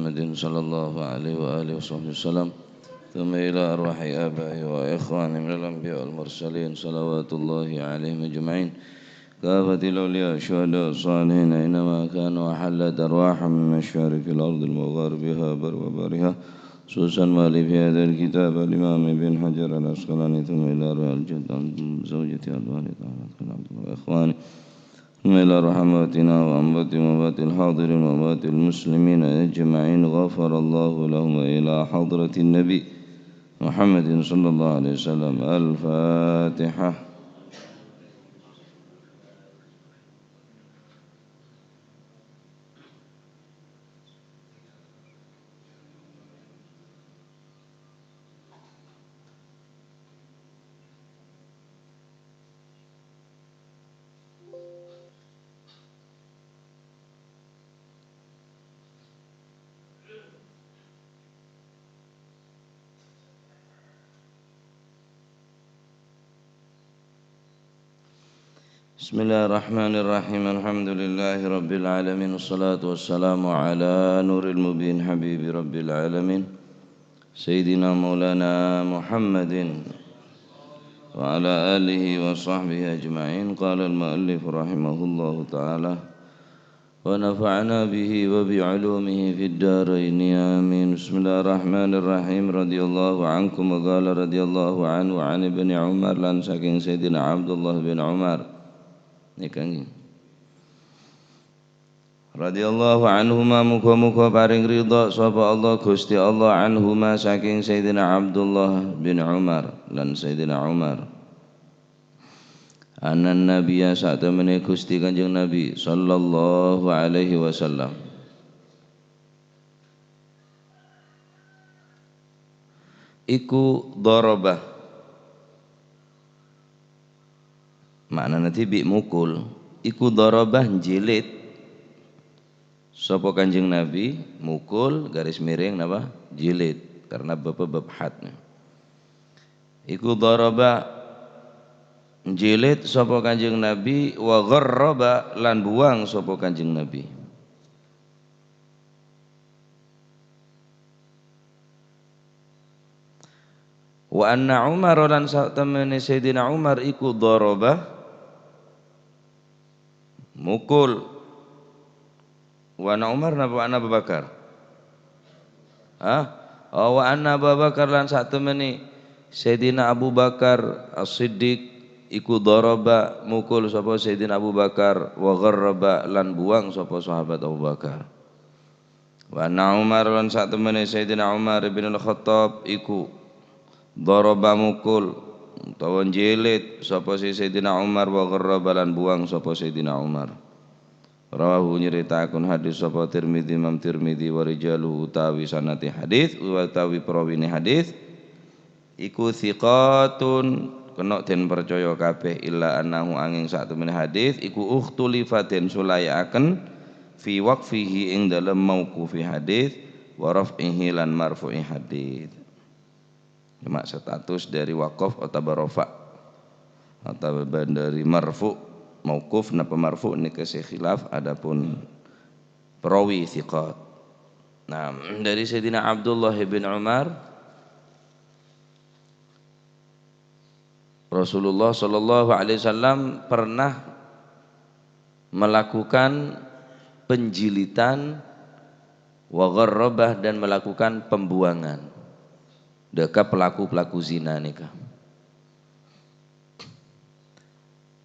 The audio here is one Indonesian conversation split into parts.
محمد صلى الله عليه وآله وصحبه وسلم ثم إلى أرواح آبائي وإخواني من الأنبياء والمرسلين صلوات الله عليهم أجمعين كافة الأولياء الشهداء الصالحين أينما كانوا وحلت أرواحهم من مشارق الأرض المغاربها وبرها خصوصا مالي في هذا الكتاب الإمام ابن حجر العسقلاني ثم إلى أرواح الجد زوجتي الوالد وإخواني ثم إلى رحماتنا وأموات وأموات الحاضرين وأموات المسلمين أجمعين غفر الله لهم وإلى حضرة النبي محمد صلى الله عليه وسلم الفاتحة. Bismillahirrahmanirrahim. Alhamdulillahi rabbil alamin. Wassalatu wassalamu ala nuril mubin habibi rabbil alamin Sayyidina maulana Muhammadin wa ala alihi wa sahbihi ajma'in. Qala al-muallif rahimahullahu ta'ala wa nafa'ana bihi wa bi'ulumihi fid darain amin. Bismillahirrahmanirrahim. Radiyallahu ankum wa qala radiyallahu anhu wa an ibni Umar lan saking Sayyidina Abdullah bin Umar nikangi radhiyallahu anhuma muga-muga paring ridha sapa Allah Gusti Allah anhuma saking Sayyidina Abdullah bin Umar lan Sayyidina Umar anan nabiyya satemene Gusti Kanjeng Nabi sallallahu alaihi wasallam iku darabah makna nanti bi mukul iku darabah jilid sapa Kanjeng Nabi mukul garis miring napa jilid karena bab hatnya iku darabah jilid sapa Kanjeng Nabi wa gharraba lan buang sapa Kanjeng Nabi wa anna Umar lan satemene Sayyidina Umar iku darabah mukul wa anna Umar napa anna Abu Bakar wa anna Abu Bakar lan satemene Sayyidina Abu Bakar As-Siddiq iku daraba mukul sapa Sayyidina Abu Bakar wa gharraba lan buang sapa sahabat Abu Bakar wa anna Umar lan satemene Sayyidina Umar bin Al-Khattab iku daraba mukul utawa jilid sapa Sayyidina Umar wa gharraba lan buang sapa Sayyidina Umar. Rawahu nyeritakan hadis sapa Tirmidzi Imam Tirmidzi wa rijaluhu utawi sanate hadis utawi prawine hadis iku thiqatun kena den percaya kabeh illa annahu angin satemene hadis iku ukhtulifa den sulayaken fi waqfihi ing dalem mauqufi hadis wa raf'ihi lan marfu'i hadis. Cuma status dari wakaf atau barofa atau dari marfu mauquf napa marfu ini kasih khilaf adapun perawi thiqat. Nah dari Sayyidina Abdullah bin Umar Rasulullah sallallahu alaihi wasallam pernah melakukan penjilitan wa gharrabah dan melakukan pembuangan deka pelaku-pelaku zina nikah.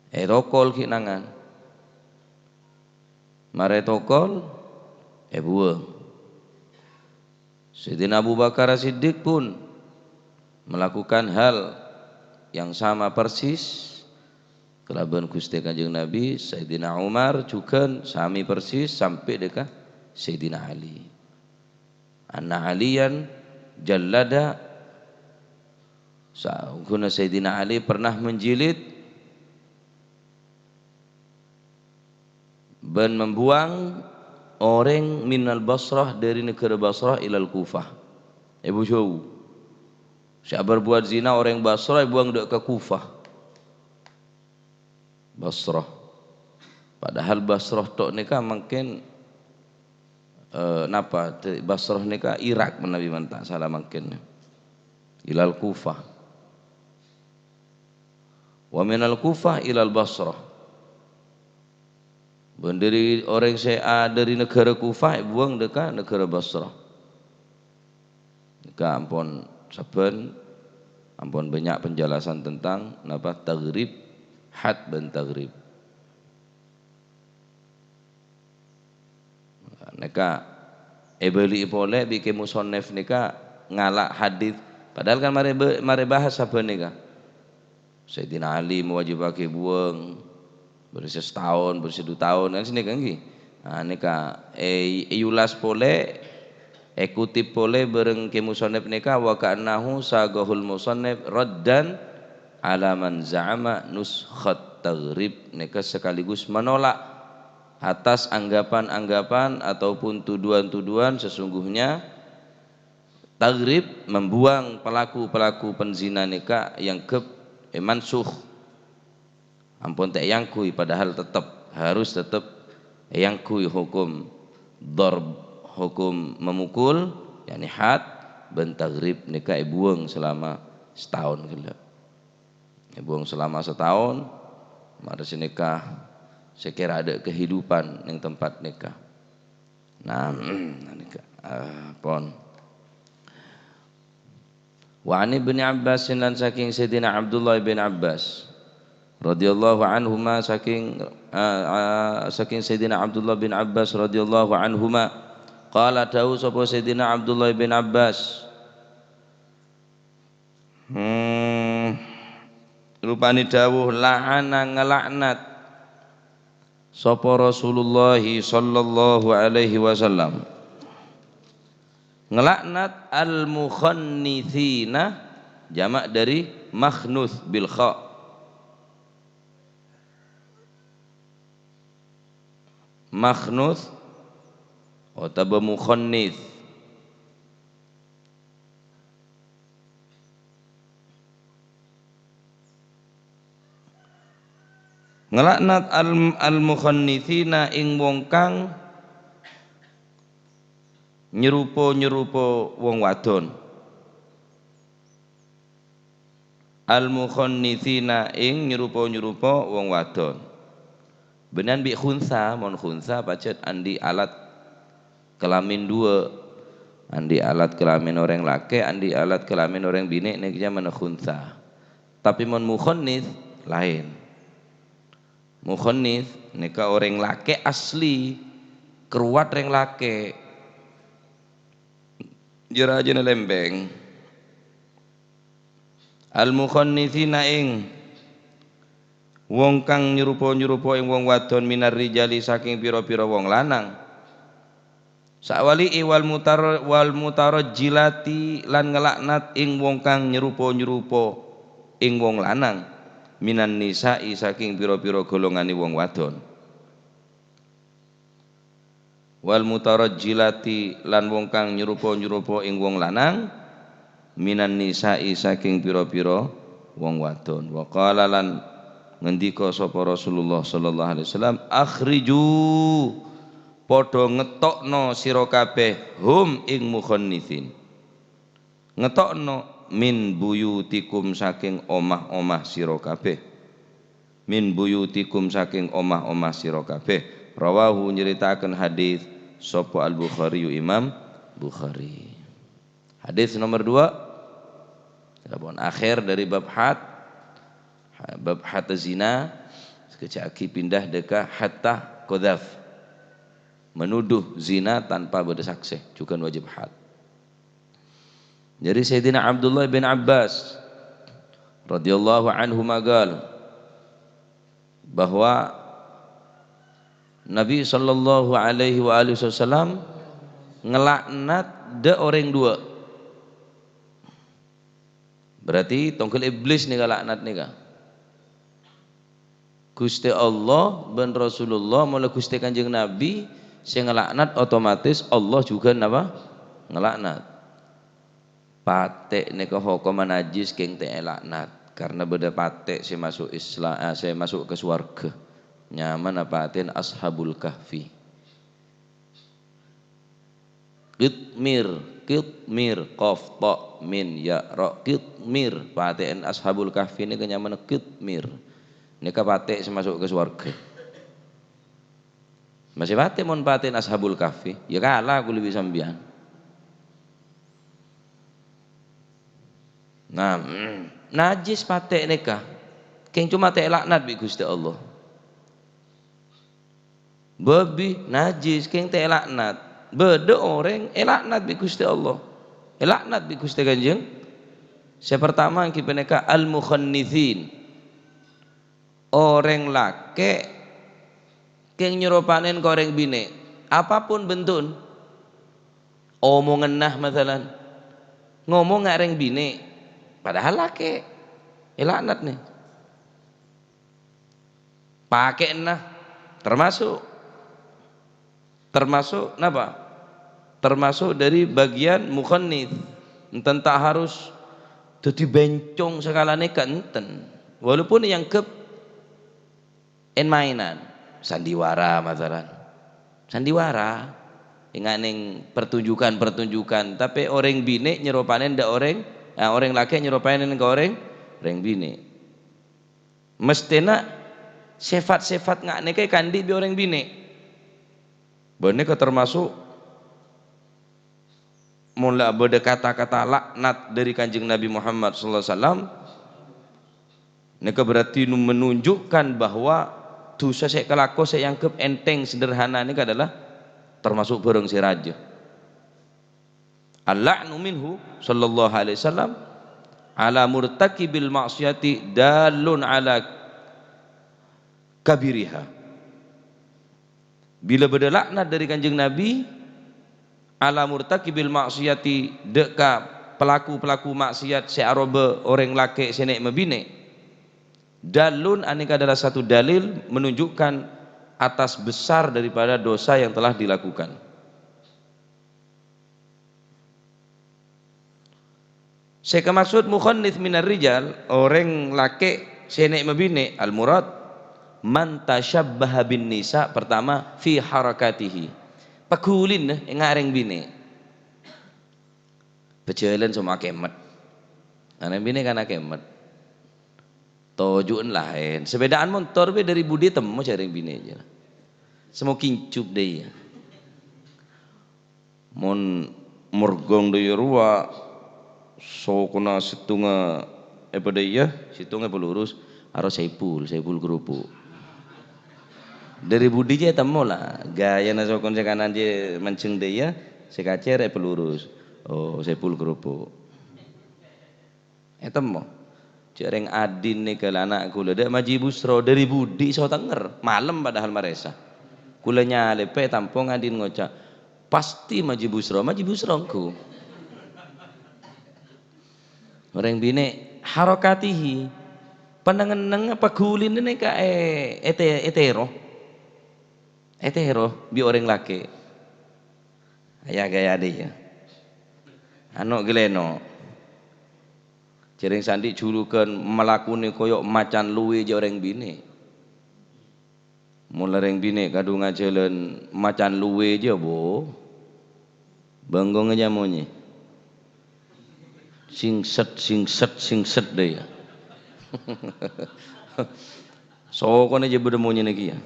Tokol kinangan. Mare tokol buang. Sayyidina Abu Bakar As-Siddiq pun melakukan hal yang sama persis kelaban Gusti Kanjeng Nabi. Sayyidina Umar juga sami persis sampai dekat Sayyidina Ali. Anna Aliyan jallada Guna Sayyidina Ali pernah menjilid dan membuang orang minal Basrah dari negara Basrah ilal Kufah. Ibu jauh. Siapa berbuat zina orang Basrah buang dek ke Kufah. Basrah. Padahal Basrah tok nikah mungkin napa Basrah nika Irak menawi man tak salah mangken ilal Kufah wa minal Kufah ilal Basrah. Dari orang saya dari negara Kufah buang dekat negara Basrah. Nika ampun saben ampun banyak penjelasan tentang napa taghrib had dan taghrib. Nika beli boleh bikin musonef nika ngalak hadis padahal kan mari bahas apa nika Sayyidina Ali mewajibake buang bersih setahun bersih 2 tahun kan sini kan gini nika yulas boleh kutip boleh bareng ke musonef nika wa ka'annahu sagahul musonef raddan ala man za'ama nuskhat taghrib nika sekaligus menolak atas anggapan-anggapan ataupun tuduhan-tuduhan sesungguhnya taghrib membuang pelaku-pelaku penzina nikah yang mansuh ampun tak yangkui padahal tetap yangkui hukum darb hukum memukul yakni had ben taghrib nikah buang selama setahun gelap buang selama setahun mari nikah sekira ada kehidupan yang tempat nikah. Nah, nikah pon. Wa an Ibnu Abbas lan saking Sayyidina Abdullah bin Abbas radhiyallahu anhuma saking Sayyidina Abdullah bin Abbas radhiyallahu anhuma qala dawu sapa Sayyidina Abdullah bin Abbas rupane dawuh la'ana ngelaknat sapa Rasulullah sallallahu alaihi wasallam ngelaknat al-mukhannithina jamak dari makhnuth bil kha makhnuth atau mukhannith ngelaknat al-mukhannithina ing wong kang nyerupa wong wadon al-mukhannithina ing nyerupa wong wadon benan bi khunsa mon khunsa pacet andi alat kelamin dua andi alat kelamin orang laki andi alat kelamin orang bini nek jaman khunsa tapi mon mukhannith lain mukhannith nika orang laki asli keruat orang laki jera aja lembeng al mukhannithina ing wong kang nyerupa ing wong wadon minar rijali saking pira-pira wong lanang sakwali wal mutarajjilati lan ngelaknat ing wong kang nyerupa ing wong lanang minan nisa'i saking pira-pira golongane wong wadon wal mutarajjilati lan wong kang nyerupa ing wong lanang minan nisa'i saking pira-pira wong wadon wa qala lan ngendika sapa Rasulullah sallallahu alaihi wasallam akhriju padha ngetokno sira kabeh hum ing mukhannitsin ngetokno min buyutikum saking omah-omah sira kabeh min buyutikum saking omah-omah sira kabeh rawahu nyeritaken hadis sapa Al-Bukhari Imam Bukhari hadis nomor 2 akhir dari bab had zina sekejaki pindah deka hatta qadzaf menuduh zina tanpa bersaksi juga wajib had. Jadi Sayyidina Abdullah bin Abbas radhiyallahu anhu magal bahwa Nabi sallallahu alaihi wasallam ngelaknat de orang dua. Berarti tongkel iblis nih ngelaknat nih kah? Gusti Allah dan Rasulullah mulai Gusti Kanjeng Nabi sing ngelaknat otomatis Allah juga napa ngelaknat. Patek nika hukum najis keng te laknat karena beda patek saya masuk Islam saya masuk ke surga nyaman apa atin ashabul kahfi Qitmir, qitmir, qaf ta min ya ra, qitmir. Paten ashabul kahfi ini kenyaman qitmir. Ini patek masuk ke surga. Masih patek mon paten ashabul kahfi, ya kalah aku lebih sambian. Nah, najis patek neka. Keng cuma tek laknat bi Gusti Allah. Babi najis keng tek laknat. Bede orang laknat bi Gusti Allah. Laknat bi Gusti Kanjeng. Saya pertama yang kipeneka al-mukhannithin. Orang lake keng nyeropanen ke orang bine. Apapun bentun. Omongan nah masalan. Ngomong nggak orang bine. Padahal lake. Laknat nih. Pakai nah termasuk napa? Termasuk dari bagian mukhannith. Enten tak harus jadi bencong sekalane enten. Walaupun yang ke mainan, sandiwara masalah. Sandiwara ingat neng pertunjukan, tapi orang bine nyeropanen ndak orang laki nyeropanen ke orang bine. Mestena sifat-sifat ngak neke kandi bi orang bine. Bone ke termasuk mula beda kata-kata laknat dari Kanjeng Nabi Muhammad sallallahu alaihi wasallam. Neka berarti menunjukkan bahwa dosa saya kelako saya yang enteng sederhana ini adalah termasuk barang si raja. Al-la'nu minhu sallallahu alaihi wasallam ala murtakibil ma'siyati dalun ala kabiriha. Bila beda laknat dari Kanjeng Nabi ala murtakibil maksiyati deka pelaku-pelaku maksiat searobe orang laki senek mebine, dalun anika adalah satu dalil menunjukkan atas besar daripada dosa yang telah dilakukan. Saya maksud mukhannith minar rijal, orang laki senek mebine, al murad man tasyabbaha bin nisa, pertama fi harakatihi. Pakulin ngareng bine. Pecelen sama kemet. Ana bine kana kemet. Tojuan lain. Sebedaan motor be dari budi temu careng bine aja. Semua kincup deh ya. Mon morgong deui rua sokona situnga pada ya, situnga pelurus harus saipul kerupuk. Dari budi je temu lah gaya na sokon sekanan je mancing dia sekacer pelurus sepul kerupuk temu cereng adin nih ke anak kula dak maji busro dari budi so tenger malam padahal maresa kula nyale pe tampung adin ngoca pasti maji busro ku orang bine harokatihi pandangan apa kulin ini ka etero bi orang laki ayah gaya dia anu geleno cereng sandi julukan melakuni koyok macan luwe je orang bine mulai orang bine kadung ngajalan macan luwe je bo banggong aja monye sing set deh ya so kono je beda monye lagi ya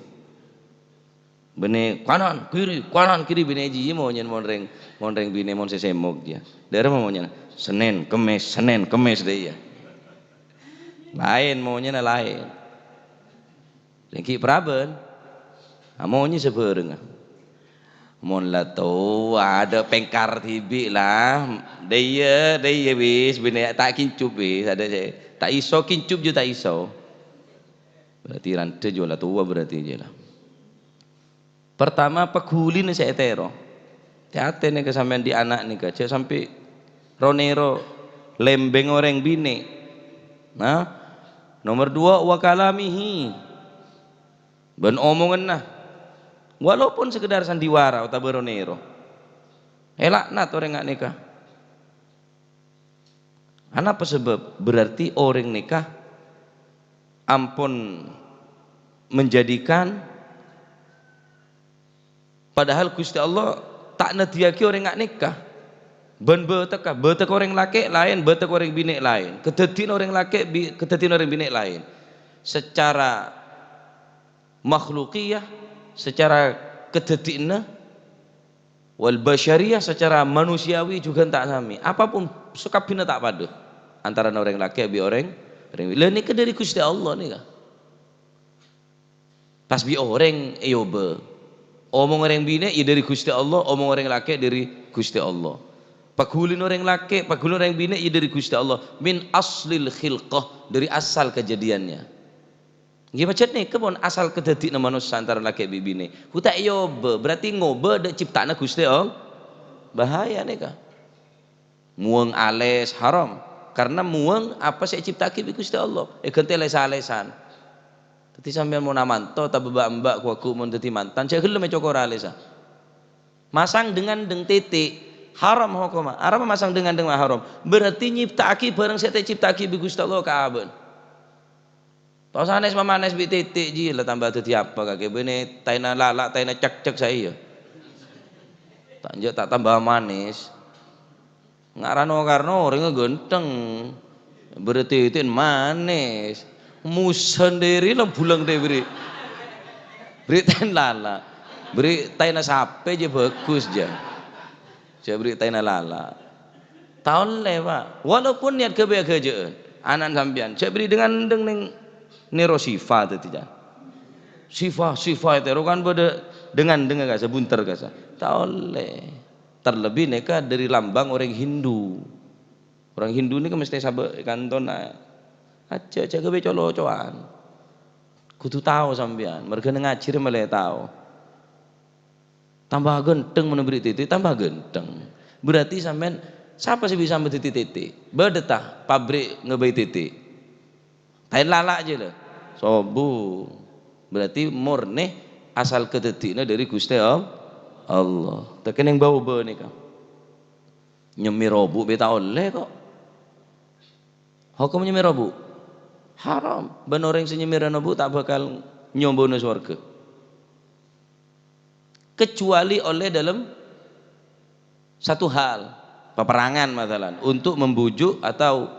bene kanan kiri bene ji mau nyen monreng bine mon sesemok dia daerah mau nyen Senin Kemis deh ya lain maunya lain dengki praben maunya sebereng mon la to ada pengkar tibi lah dia wis bene tak kincup wis ada tak iso kincup je tak iso berarti rante jola tua berarti je lah. Pertama peguli nih saya tero, hati nih kesampean di anak nih kaca sampai ronero lembeng orang bine. Nah, nomor dua wakalamihi, ben omongan nah, walaupun sekedar sandiwara atau beronero, laknat orang nggak nikah. Apa sebab? Berarti orang nikah ampun menjadikan padahal Gusti Allah tak nediaki orang ngak nikah. Ben betek orang laki lain, betek orang bini lain. Kedetin orang laki, kedetin orang bini lain. Secara makhlukiyah, secara kedetinna, wal basyariyah, secara manusiawi juga tak sami. Apapun sukabina tak pada antara orang laki bi orang bini. Ini dari Gusti Allah nih kah. Pas bi orang be. Omong orang bini ya dari Gusti Allah, omong orang laki dari Gusti Allah. Pagulin orang laki, pagulin orang bini ya dari Gusti Allah. Min aslil khilqah, dari asal kejadiannya. Nggih macet nih kebon asal kedadian manusia antara laki dan bini. Huta be, berarti ngobe dak ciptana Gusti Allah. Bahaya nih kah. Muang ales haram. Karena muang apa saya ciptaki bi Gusti Allah. Ganti ales-alesan. Tadi sampean mau namanto ta mbak kuaku mun dadi mantan, saya gelem cokor alesa. Masang dengan deng titik. Haram hukuma. Haram masang dengan haram. Berarti nyiptaki bareng saya ciptaki bi Gusti Allah kaaben. Tos sanes mamanes bi titik ji lah tambah dadi apa kake bene taina lala taina cek saya. Tak tambah manis. Ngarano karno orangnya genteng. Berarti itu manis. Sendiri lah bulang deh beri taina lala. Beri taina sape je bagus je. Saya beri taina lala. Tahun lewa. Walaupun niat kebahagiaan anak sampean, saya beri dengan nero sifa itu tidak. Sifa itu kan pada dengan kasa bunter kasa. Tahun le. Terlebih neka dari lambang orang Hindu. Orang Hindu ini kan mesti sabe kantona. Aja gawe colo-coan. Kudu tahu sampean, mereka ngaji malah tahu. Tambah genteng menebri titik, tambah genteng. Berarti sampean siapa sih bisa sampai titik-titik? Bedetah pabrik ngebai titik. Tain lala aja lah. Sobu. Berarti murni asal kedetiknya dari Gusti Allah. Tekan yang bau nih kau. Nyemir robu beta oleh kok. Hukum nyemir robu haram. Ben orang sing nyemir robu tak bakal nyombone surga. Kecuali oleh dalam satu hal, peperangan masalah, untuk membujuk atau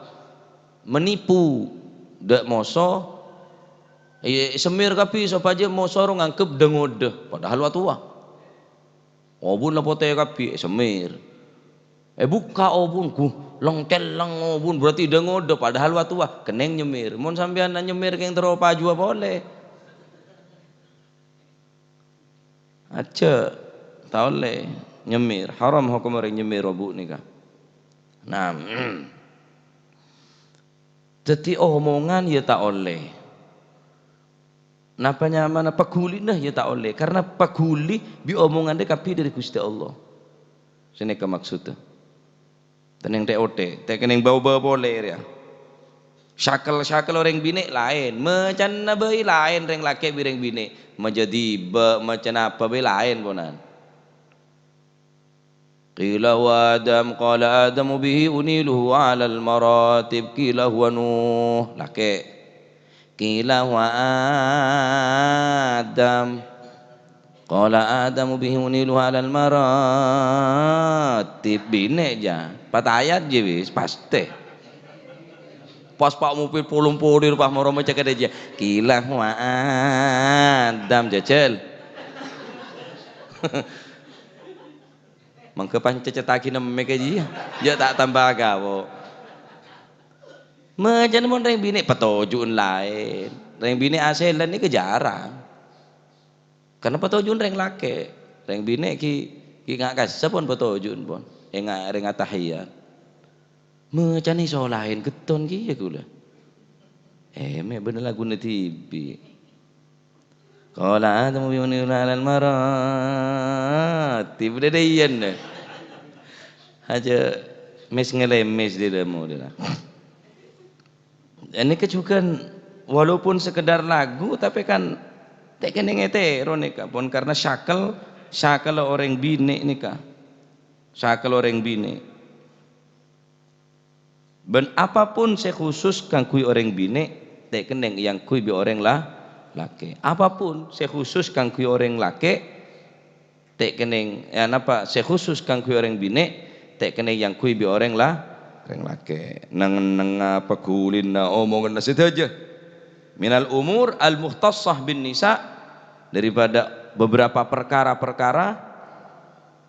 menipu dak moso semir kapi sopaja moso ngangkep dengode padahal watua obun lapote kapi semir buka obun ku longkel lang obun berarti dengode padahal watua keneng nyemir mun sampean nyemir keng teropa jua boleh aja tahu le nyemir haram hukum orang nyemir robu nikah. Nah, jadi omongan ya tak oleh. Napa nyaman paguli nah ya tak oleh karena paguli bi omongan dia kapi dari Gusti Allah. Sini ke maksudnya. Teneng TOT, teneng bau-bau boleh ya. Syakal orang bini lain, macan nabai lain reng laki bireng bini, menjadi macan apa be lain bonan. Qila wa Adam qala Adam bihi uniluhu ala al-maratib qila huwa Nuh laki. Qila wa Adam qala Adam bihi uniluhu ala al-maratib bini aja. 4 ayat je wis pasti. Pas pak mobil pulung-pulung di rumah moro macam aja kilah wa Adam jajal mangke pancecetaki neme kaji ya tak tambah gawo macam mon reng bini petojun lain reng bini aselan ni kejarang karena petojun reng lake reng bini ki ngak kasih pun petojun pun reng atahiyat macam ni soal lain keton ki ya gula. Me bener lagu na TV. Qala Adam bi'unil alal marati. Beda iyan na. Aja mes ngelemes di dalam dia. Ini kejukan walaupun sekedar lagu tapi kan tak kena ngetero nika pun karena syakal orang bini nika. Syakal orang bini. Ben apapun saya khusus kang kui orang bini tak keneng yang kui bi orang lah laki apapun saya khusus kang kui orang laki tek kening ya napa se khusus kang kui orang bine tek kening yang kui bi orang lah orang laki nang pegulin na omongan nasi aja minal umur al muhtassah bin nisa daripada beberapa perkara-perkara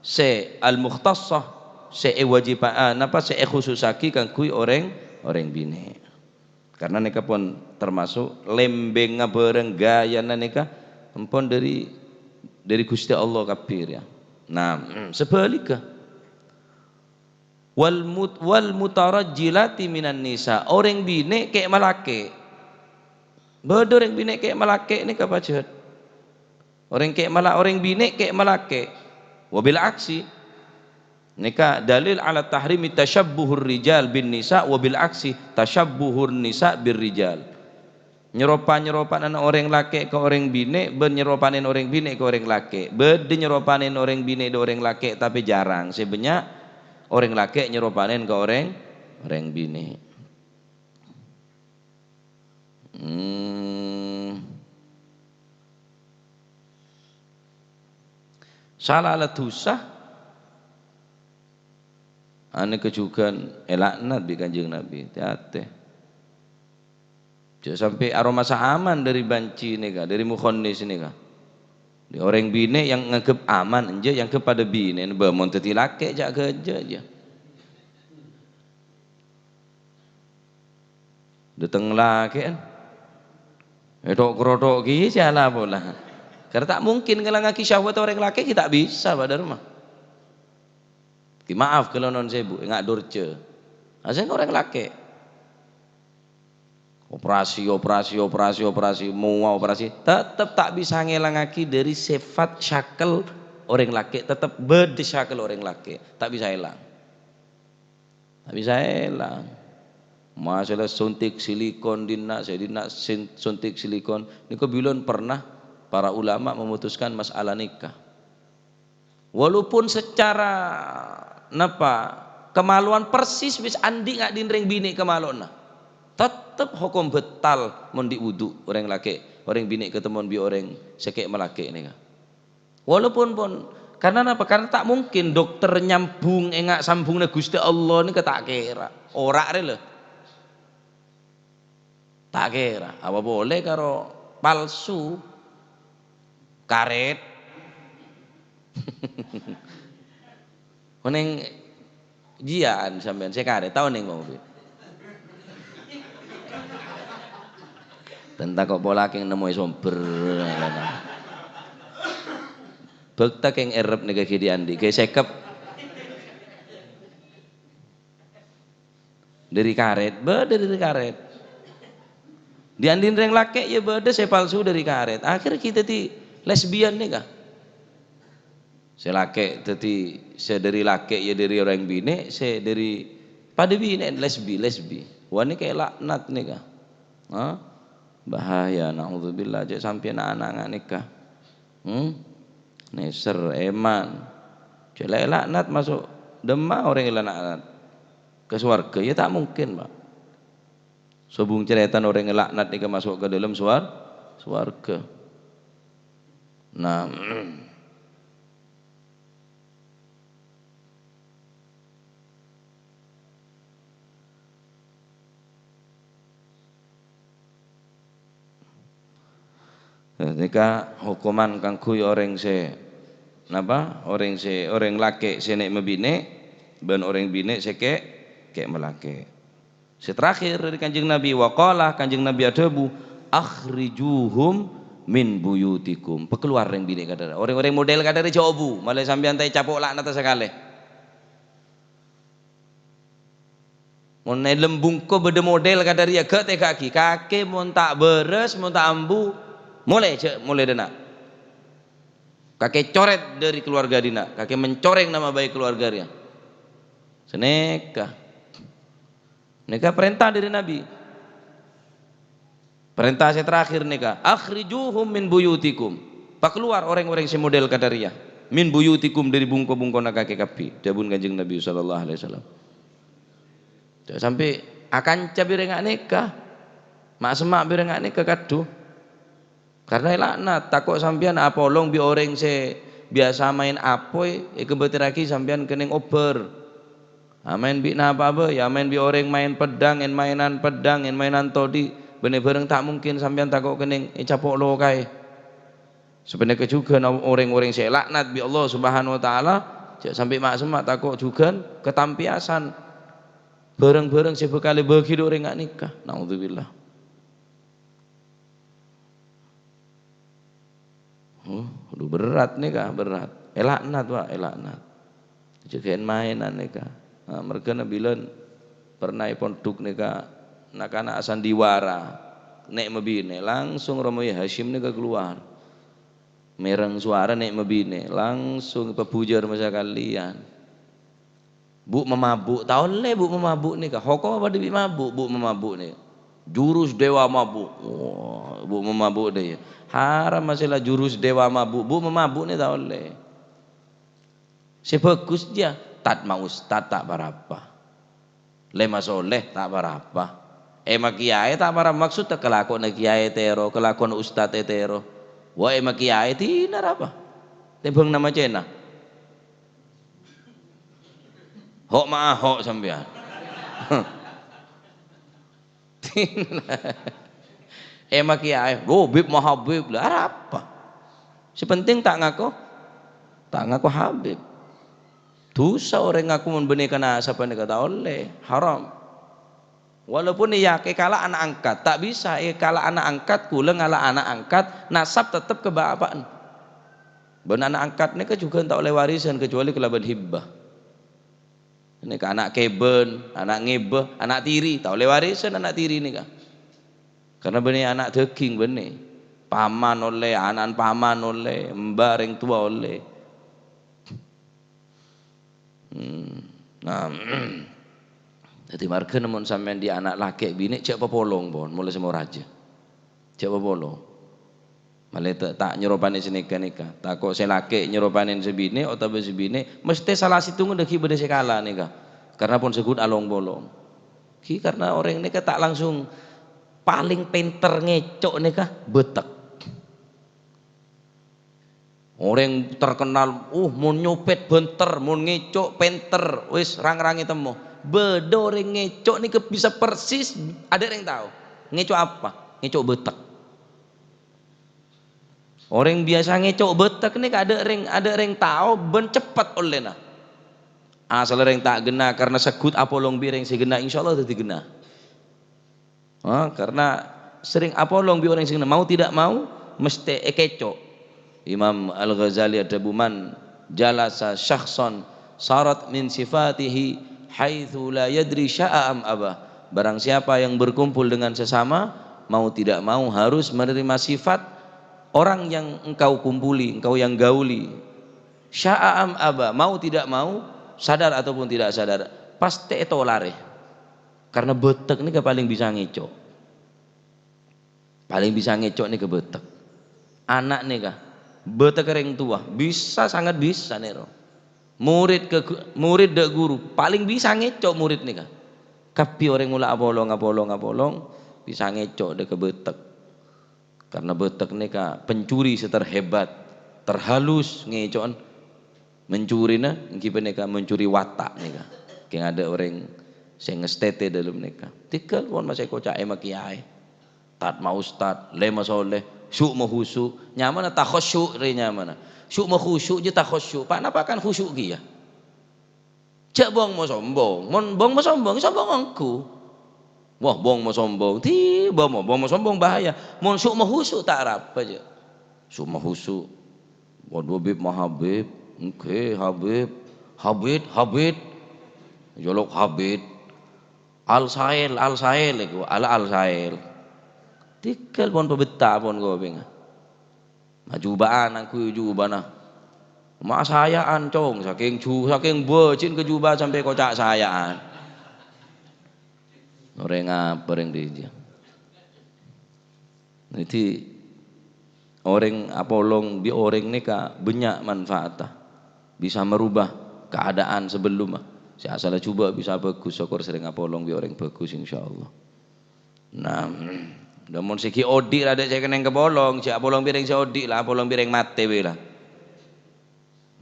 se al muhtassah se wajibaan apa se khususaki kang kui orang bine karena neka pun termasuk lembeng ngabareng gaya neka empon dari Gusti Allah kapir ya. Nah, sebaliknya wal mutarajjilati minan nisa orang bine kayak malake. Bodoh orang bine kayak malake ini kapacut. Orang kayak malak orang bine kayak malake. Wabil aksi nika dalil ala tahrimi tashabbuhur rijal bin nisa wabil aksi tashabbuhur nisa bir rijal. Nyeropan orang laki ke orang bine, nyeropanin orang bine ke orang laki, nyeropanin orang bine ke orang laki tapi jarang. Sebenarnya orang laki nyeropanin ke orang bine. Salah tusah ane kejukan elaknat di kanjeng Nabi hati-hati jangan sampai aroma aman dari banci ini kah dari mukhonis ini kah di orang bine yang nganggep aman aja yang kepada bine bermon teti laki jaga aja dateng laki kan rodok gini salah pula karena tak mungkin kalau ngaki syahwat orang laki kita bisa pada rumah maaf kalau non sebu nggak dorce asal orang laki operasi mau operasi tetap tak bisa ngelangaki dari sifat syakel orang laki tetap berdesyakel orang laki tak bisa hilang masalah suntik silikon dina suntik silikon ini kebilon pernah para ulama memutuskan masalah nikah walaupun secara kemaluan persis bis andi nggak dinreng bini kemaluan tetap hukum betal mondi wudu orang laki orang bini ketemuan bi orang sekek melaki ini walaupun pun karena tak mungkin dokter nyambung engak sambung Gusti Allah ini tak kira ora le tak kira apa boleh karo palsu karet Neng jian sampean saya karet tahu neng mau tentang kok pola yang nemu somber bekta keng erep nega kidi andi kayak sekep dari karet dari karet diandin reng laki ya beda saya palsu dari karet akhirnya kita ti lesbian nih kah saya laki tadi saya dari laki ya dari orang bine saya dari pada bine lesbi wani kayak laknat nih kah bahaya naudzubillah aja sampai anak-anak nikah neser eman jelek laknat masuk demam orang yang laknat ke surga ya tak mungkin Pak sobung cerita orang yang laknat nikah masuk ke dalam surga nah ketika hukuman kang kuy orang orang laki nek mebine ben orang bine kek melaki terakhir dari kanjeng Nabi waqalah kanjeng Nabi adabu akhrijuhum min buyutikum pekeluar yang bine kadara orang model kadara jawabu malah sampean tai capok laknat sekali mun lembung ko bede model kadari ya ke kaki mun tak beres mun tak ambu mulai dena kakek coret dari keluarga dina kakek mencoreng nama baik keluarga dia seneka neka perintah dari Nabi perintah saya terakhir neka akhrijuhum min buyutikum pak keluar orang-orang si model kadaria min buyutikum dari bungko-bungko na kakek kapi dabun kanjeng Nabi sallallahu alaihi wasallam sampai akan cabirengak neka mak semak birengak neka kadu karena laknat takut sampean apolong bi orang biasa main apoy kebetiraki sampean kening ober. Main bi apa ya main bi orang main pedang en mainan todi bener bareng tak mungkin sampean takok kening capok lo kae. Sebenarnya juga orang-orang saya laknat bi Allah Subhanahu wa taala sampai mak semak takok juga ketampiasan bareng-bareng sebekali bagi orang nggak nikah. Naudzubillah. Aduh berat nikah berat. Laknat Pak, laknat. Jagain mainan nikah. Nah, mereka bilang pernah pondok nikah nak-anak sandiwara nek mebine langsung Romo Hashim nikah keluar. Mereng suara nek mebine langsung pepujar masa kalian. Bu memabuk tahun le bu memabuk nih kah hoko apa debi mabuk bu memabuk nih jurus dewa mabuk bu memabuk deh haram masalah jurus dewa mabuk bu memabuk nih tahun le si bagus dia tat mau ustad tak berapa lema soleh tak berapa mak kiai tak berapa maksud tak kelakuan kiai tero kelakuan ustad tero wah mak kiai tina apa tebang nama cina hok mah hok sampean emak kiai Habib mah Habib lah apa sepenting tak ngaku Habib dosa orang ngaku membenarkan asap yang kata oleh haram walaupun iya kala anak angkat tak bisa kala anak angkat kula ngala anak angkat nasab tetap kebapaan benar anak angkat ini juga tak oleh warisan kecuali kelaban hibbah ini ke anak keben, anak ngebe, anak tiri, tak oleh warisan anak tiri ini kah? Karena benih anak daging benih, paman oleh, anak paman oleh, mbak yang tua oleh. Nah, jadi marga namun sampean di anak laki bini cek popolong pon, mulai semua raja, cek popolong. Malah tak nyeropanin senikah, tak kok saya laki nyeropanin sebini atau sebini, mesti salah situ ngedeki beda sekala nih kah? Karena pun sebut along bolong. Karena orang ini tak langsung paling pinter ngecok nih kah? Betek. Orang terkenal, mau nyopet benter, mau ngecok pinter, wis rang-rangi temu. Bedo orang ngecok nih bisa persis, ada yang tahu. Ngecok apa? Ngecok betek. Orang biasa ngecok betek nih ada yang tahu ben cepat oleh nah. Asal yang tak gena karena sekut apolong bireng si gena insyaallah jadi gena. Karena sering apolong bi orang sing mau tidak mau mesti ekecok. Imam Al-Ghazali ada buman jalasa syakhsan sarat min sifatihi haitsu la yadri sya'a am abah. Barang siapa yang berkumpul dengan sesama mau tidak mau harus menerima sifat orang yang engkau kumpuli, engkau yang gauli. Sya'a am abah, mau tidak mau, sadar ataupun tidak sadar, pasti itu lari. Karena betek ini paling bisa ngecok. Paling bisa ngecok nih ke betek. Anak nih kah? Betek kering tua, bisa sangat bisa nih. Murid dek guru, paling bisa ngecok murid nih kah? Tapi orang mula apolong bisa ngecok dek ke betek. Karena betek nih kah pencuri seterhebat, terhalus ngecok mencuri nah, ngkipen mencuri watak nih kah? Kayak ada orang saya ngestete dalam nikah. Tikal pun masih kocak emak kiai. Tat mau ustad, lema soleh, syuk mau khusyuk, nyaman tak khusyuk re nyaman. Syuk mau khusyuk je tak khusyuk. Pak napa kan khusyuk dia? Cak bong mau sombong, bong mau sombong engku. Wah bong mau sombong, tiba bong mau sombong bahaya. Mon syuk mau khusyuk tak apa aja. Syuk mau khusyuk. Waduh Habib mah Habib, oke Habib. Jolok Habib. Al-Sail iku, al-Sail. Tikal pon pebeta pon go bing. Majubaan aku jubana. Mak sayaan cong saking becin ke jubah sampai kocak sayaan. Orang apa yang dia. Nanti orang apolong bi orang ni ka banyak manfaatah. Bisa merubah keadaan sebelum. Saya asal coba bisa bagus syukur sering apolong bi orang bagus insyaallah. Nah, namun siki odik ada saya kena kebolong, si apolong bireng si odik lah, apolong bireng mate bela.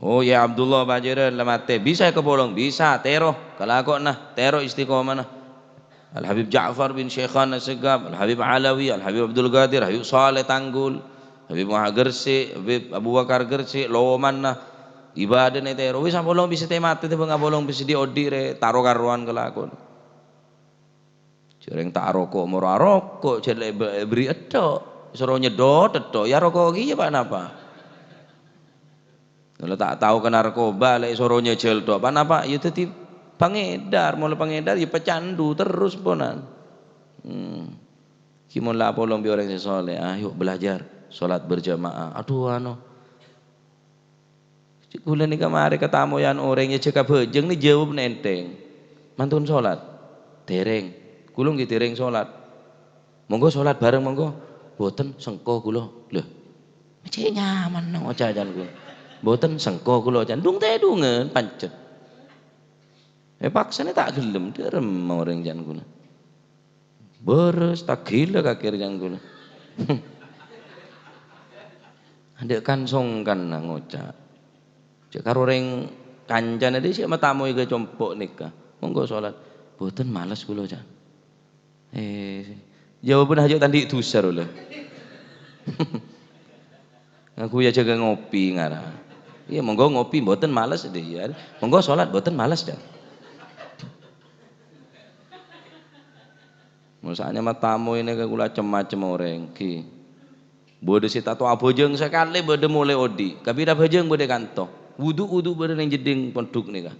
Oh ya Abdullah bajaran lamate bisa ke bolong bisa tero kalau kok nah tero istiqomah nah Al Habib Ja'far bin Syekhan Segaf Al Habib Alawi Al Habib Abdul Qadir Habib Saleh Tanggul Habib Muhammad Gersi Habib Abu Bakar Gersi loman nah ibadah nih tero bisa bolong bisa temate te nggak bolong bisa diodire taro karuan kelakon cereng tak rokok mau rokok celek beri edo suruh nyedot edo ya rokok gitu pak napa kalau tak tahu ke narkoba lek suruh nyecel do apa napa ya tetep pengedar mulai pengedar ya pecandu terus ponan kimon lah polong bi orang soleh ayo belajar sholat berjamaah aduh ano kulen ni kamari ketemu yang orang yang cekap bejeng ni jawab nenteng mantun sholat tereng kulung gitu tereng sholat monggo sholat bareng monggo boten sengko kulo loh cek nyaman nang ocajan kulo boten sengko kulo jan dung teh dungen pancet paksane tak gelem derem orang jan kulo beres tak gila kakir jan kulo adek kan songkan nang oca cek karo reng kancan ade sik matamu ke compok nikah monggo sholat boten males kulo jan jawaban hajo tadi dusar lho aku ya jaga ngopi ngara iya monggo ngopi mboten males deh ya monggo sholat mboten males dah misalnya matamu ini ke kula macem-macem orang ki bode si tato abojeng sekali bode mulai odi kabira bojeng bode kanto wudu bode yang jeding penduk nih kah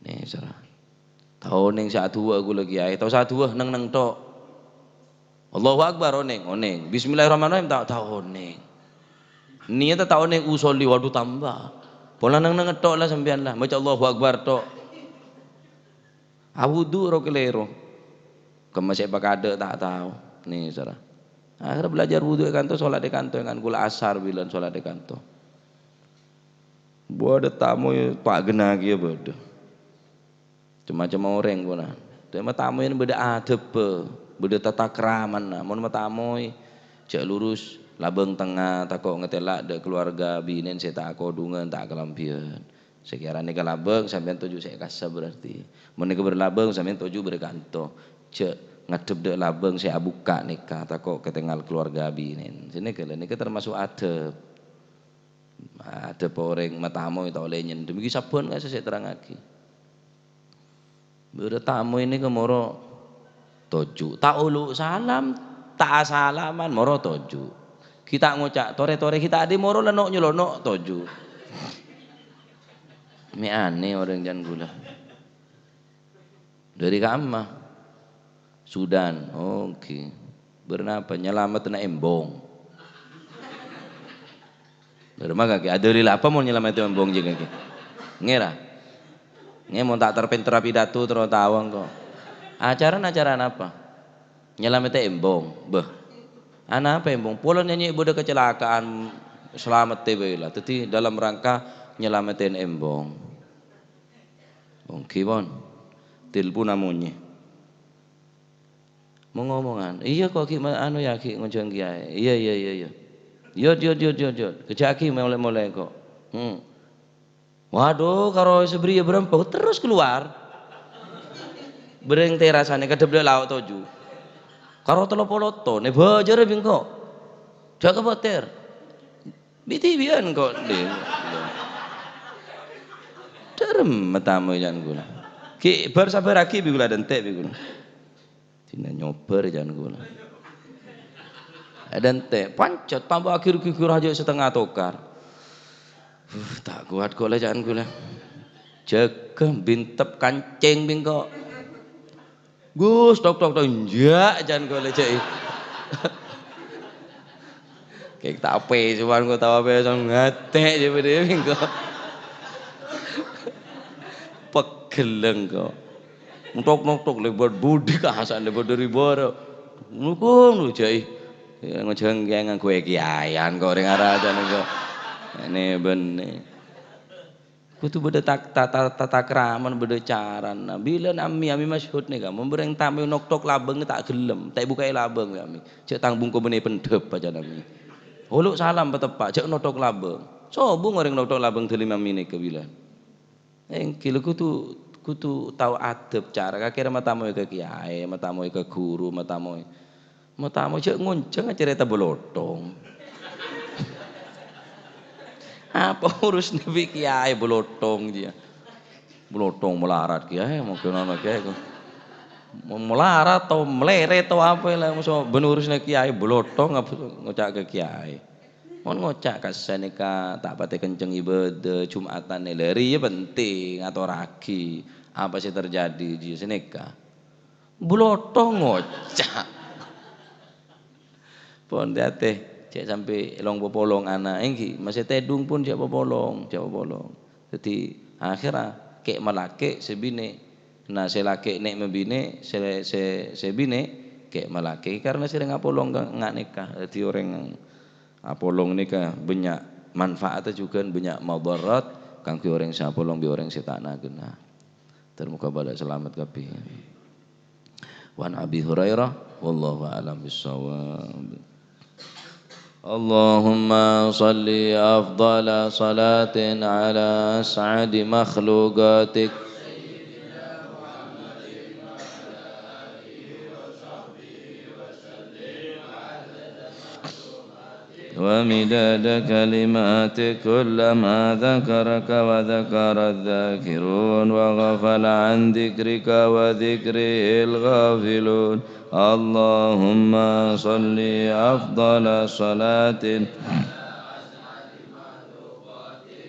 nih sarah tahun yang saat dua aku lagi ayat tahu saat dua neng tok Allahu Akbar oneng Bismillahirrahmanirrahim tahu oneng niat tahu oneng usoli waduh tambah pola neng tok lah sampean lah baca Allahu Akbar tok awudu ro kelero kemasih pakade tak tahu nih saudara akhirnya belajar wudu kanto sholat di kanto dengan gula asar bilang sholat di kanto buat tamu pak genagi ya bodoh macam orang pun tema tamu ini beda adab beda tata keraman nah mau tamu cek lurus labeng tengah takok ngetelak de keluarga binen saya tak kodungan tak kelampian sekiranya ke labeng sampai tujuh saya kasih berarti mau nika berlabeng sampai tujuh berkanto cek ngadep de labeng saya buka nikah takok ketinggal keluarga binen sini kalian nika termasuk adab orang matamu itu oleh nyendem iki sabun nggak saya terang lagi bertamu ini ke moro toju tak ulu salam tak salaman moro toju kita ngucap tore kita adi moro lenok nyelonok toju ini aneh orang jangan gula dari kamah Sudan oke bernapa nyelamat na embong berma kaki ada lila apa mau nyelamat embong juga kaki ngira mau tak terpentra pidato terus tawang kok acara apa nyelamat embong beh anak apa embong pulang nyanyi bude kecelakaan selamat tebela tetapi dalam rangka nyelamatin embong oke bon telepon namanya mau ngomongan iya kok ki anu ya ki ngojong kiai iya yo kejaki mulai kok waduh karo seberi berempuk terus keluar bereng terasane kedep laut toju karo telopoloto ne bajare bingko jaga boter bitibian kok derem matamu jan gula ki bar sabar aki bigula dentek bigula tina nyober jan gula dentek pancet tambah akhir aja setengah tokar tak kuat kok lah jangan gula jaga bintep kancing bingko Gus tok njak jangan gula cek kayak tak apa cuman kau tahu apa yang ngatek je pada bingko pegeleng kok ntok lebar budi kahasan lebar dari bawah nukum lu cek ngejeng yang gue kiayan kok orang arah jangan kok ini bener kutu beda tata keraman beda cara nah bila ami masyhur nih kan membereng tamu nok labeng tak gelem tak buka labeng kami cek tangbung kau bener pendep aja nami uluk salam betepak cek nok labeng Sobo ngoreng noktok labang telima mine kebilan. Kilo kutu tahu adab cara kakek matamu ke kiai, matamu ke guru, matamu cek ngunceng cerita bolotong. Apa urus nabi kiai bolotong dia. Bolotong melarat kiai mungkin anak kiai melarat atau meleret atau apa lah musuh benurusnya kiai bolotong apa ngocak ke kiai. Mon ngocak kasane ka tak pate kenceng ibadah Jumatan leri ya penting atau ragi. Apa sih terjadi di seneka? Bolotong ngocak. Pon teh cek sampai long popolong anak engki masih tedung pun cek popolong. Jadi akhirnya kek malake sebine nah selake nek membine sebine kek malake karena sering apolong nggak nikah jadi orang apolong nikah banyak manfaatnya juga banyak madarat kanggo orang sapolong bi orang setana genah termuka bala selamat kabeh. Wan Abi Hurairah wallahu a'lam bissawab. Allahumma salli afdala salatin ala as'adi makhluqatik ومداد كلماتك كلما ذكرك وذكر الذاكرون وغفل عن ذكرك وذكره الغافلون اللهم صل أفضل صلاة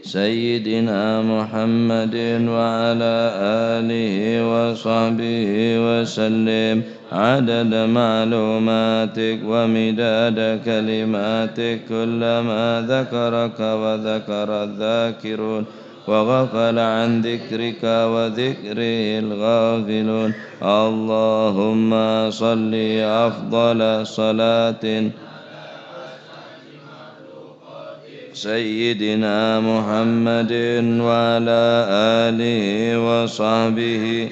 سيدنا محمد وعلى آله وصحبه وسلم عدد معلوماتك ومداد كلماتك كلما ذكرك وذكر الذاكرون وغفل عن ذكرك وذكره الغافلون اللهم صل أفضل صلاة سيدنا محمد وعلى آله وصحبه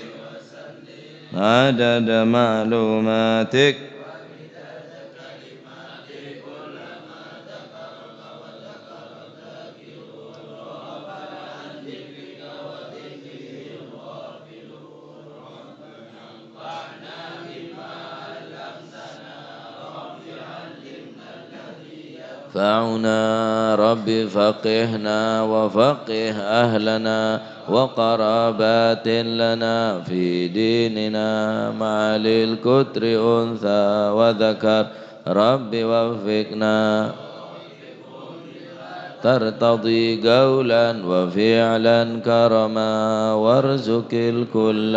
عدد معلوماتك فاعنا رب فقهنا وفقه أهلنا وقرابات لنا في ديننا مع للكتر أنثى وذكر رب وفقنا ترتضي قولا وفعلا كرما وارزق الكل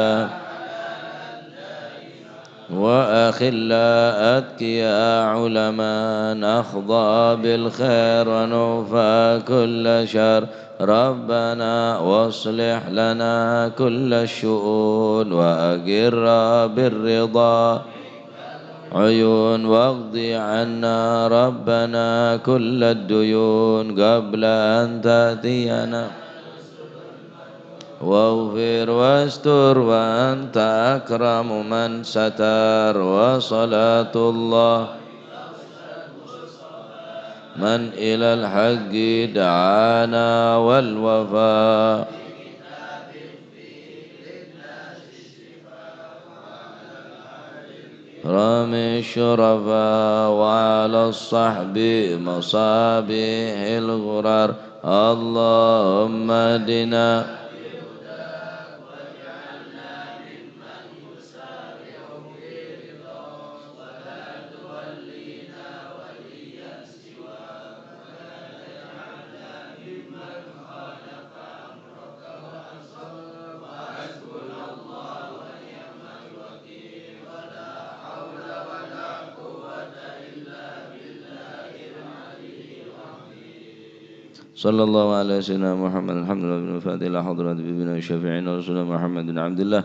وأخلاء يا علماء نخضى بالخير ونوفى كل شر ربنا واصلح لنا كل الشؤون وأقر بالرضا عيون واقض عنا ربنا كل الديون قبل أن تأتينا واغفر واستر وأنت أكرم من ستر وصلاة الله من إلى الحق دعانا والوفاء رامي الشرفاء وعلى الصحب مصابيح الغرر اللهم اهدنا صلى الله على سيدنا محمد الحمد لله بن الفاتح إلى حضرة بنا الشافعين ورسول محمد بن عبد الله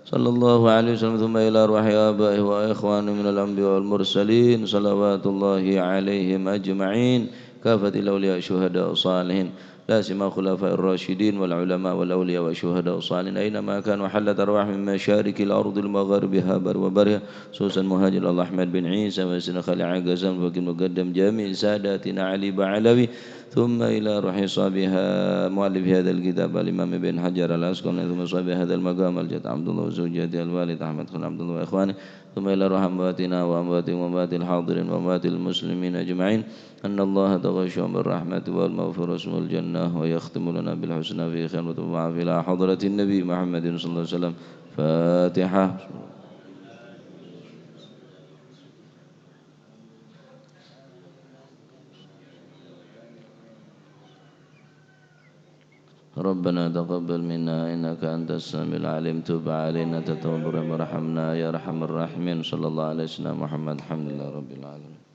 صلى الله عليه وسلم ثم إلى أرواح آبائه وإخوانه من الأنبياء والمرسلين صلوات الله عليهم أجمعين كافة الأولياء الشهداء الصالحين لا سيما خلفاء الراشدين والعلماء والأولياء والشهداء والصالحين أينما كانوا حلت أرواح من مشارق الأرض المغاربها بر وبرها خصوصا مهاجر الله أحمد بن عيسى وسيدنا خالد عاقزان وكيل مقدم جميع ساداتنا علي بعلوي ثم إلى روح صابها مؤلف هذا الكتاب الإمام ابن حجر العسقلاني ثم صاحب هذا المقام الجد عبد الله وزوجته الوالد أحمد بن عبد الله وإخوانه ثم إلى روح أمواتنا وأمواتهم وأموات الحاضرين وأموات المسلمين أجمعين أن الله تغشهم بالرحمة والمغفرة اسم الجنة ويختم لنا بالحسنى في خير وتبع إلى حضرة النبي محمد صلى الله عليه وسلم. فاتحة. ربنا تقبل منا إنك أنت السميع العليم تب علينا تتوب ورحمنا يا أرحم الراحمين صلى الله عليه وسلم محمد الحمد لله رب العالمين.